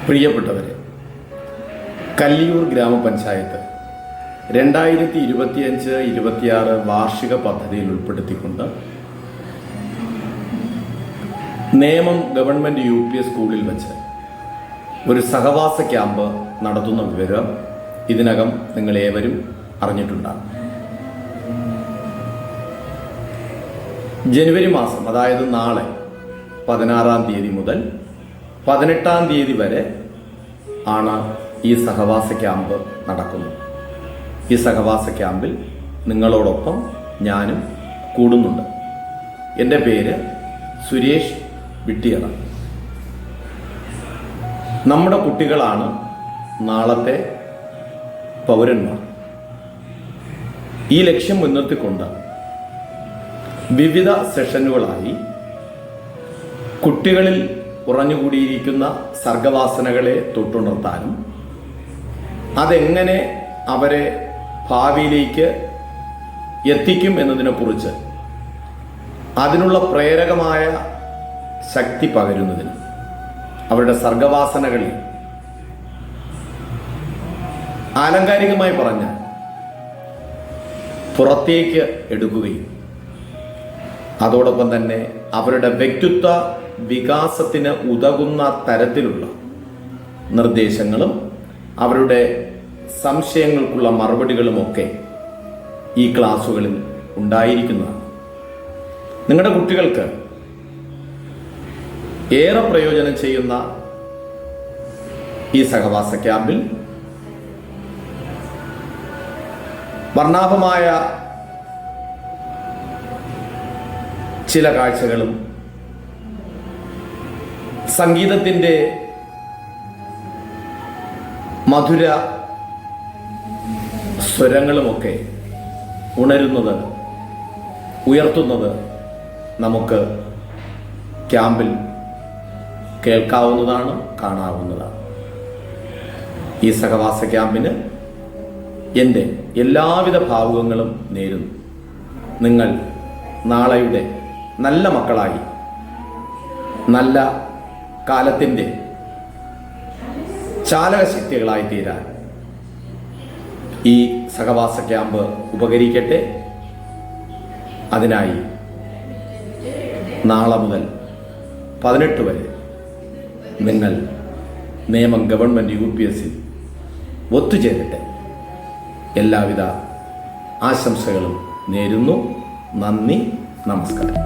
പ്രിയപ്പെട്ടവരെ, കല്ലിയൂർ ഗ്രാമപഞ്ചായത്ത് 2025-26 വാർഷിക പദ്ധതിയിൽ ഉൾപ്പെടുത്തിക്കൊണ്ട് നേമം ഗവൺമെൻറ് UP സ്കൂളിൽ വെച്ച് ഒരു സഹവാസ ക്യാമ്പ് നടത്തുന്ന വിവരം ഇതിനകം നിങ്ങളേവരും അറിഞ്ഞിട്ടുണ്ടാകും. ജനുവരി മാസം, അതായത് നാളെ 16-ാം തീയതി മുതൽ 18-ാം തീയതി വരെ ആണ് ഈ സഹവാസ ക്യാമ്പ് നടക്കുന്നത്. ഈ സഹവാസ ക്യാമ്പിൽ നിങ്ങളോടൊപ്പം ഞാനും കൂടുന്നുണ്ട്. എൻ്റെ പേര് സുരേഷ് വിട്ടിയറ. നമ്മുടെ കുട്ടികളാണ് നാളത്തെ പൗരന്മാർ. ഈ ലക്ഷ്യം മുൻനിർത്തിക്കൊണ്ട് വിവിധ സെഷനുകളായി കുട്ടികളിൽ ഉറഞ്ഞുകൂടിയിരിക്കുന്ന സർഗവാസനകളെ തൊട്ടുണർത്താനും അതെങ്ങനെ അവരെ ഭാവിയിലേക്ക് എത്തിക്കും എന്നതിനെക്കുറിച്ച് അതിനുള്ള പ്രേരകമായ ശക്തി പകരുന്നതിനും അവരുടെ സർഗവാസനകളിൽ ആലങ്കാരികമായി പറഞ്ഞാൽ പുറത്തേക്ക് എടുക്കുകയും അതോടൊപ്പം തന്നെ അവരുടെ വ്യക്തിത്വ വികാസത്തിന് ഉതകുന്ന തരത്തിലുള്ള നിർദ്ദേശങ്ങളും അവരുടെ സംശയങ്ങൾക്കുള്ള മറുപടികളുമൊക്കെ ഈ ക്ലാസ്സുകളിൽ ഉണ്ടായിരിക്കുന്നതാണ്. നിങ്ങളുടെ കുട്ടികൾക്ക് ഏറെ പ്രയോജനം ചെയ്യുന്ന ഈ സഹവാസ ക്യാമ്പിൽ വർണ്ണാഭമായ ചില കാഴ്ചകളും സംഗീതത്തിൻ്റെ മധുര സ്വരങ്ങളുമൊക്കെ ഉണരുന്നത്, ഉയർത്തുന്നത് നമുക്ക് ക്യാമ്പിൽ കേൾക്കാവുന്നതാണ്, കാണാവുന്നതാണ്. ഈ സഹവാസ ക്യാമ്പിന് എൻ്റെ എല്ലാവിധ ഭാവുകങ്ങളും നേരുന്നു. നിങ്ങൾ നാളെയുടെ നല്ല മക്കളായി, നല്ല കാലത്തിൻ്റെ ചാലകശക്തികളായി തീരാൻ ഈ സഹവാസ ക്യാമ്പ് ഉപകരിക്കട്ടെ. അതിനായി നാളെ മുതൽ 18 വരെ നിങ്ങൾ നേമം ഗവൺമെൻറ് UPS ഒത്തുചേരട്ടെ. എല്ലാവിധ ആശംസകളും നേരുന്നു. നന്ദി, നമസ്കാരം.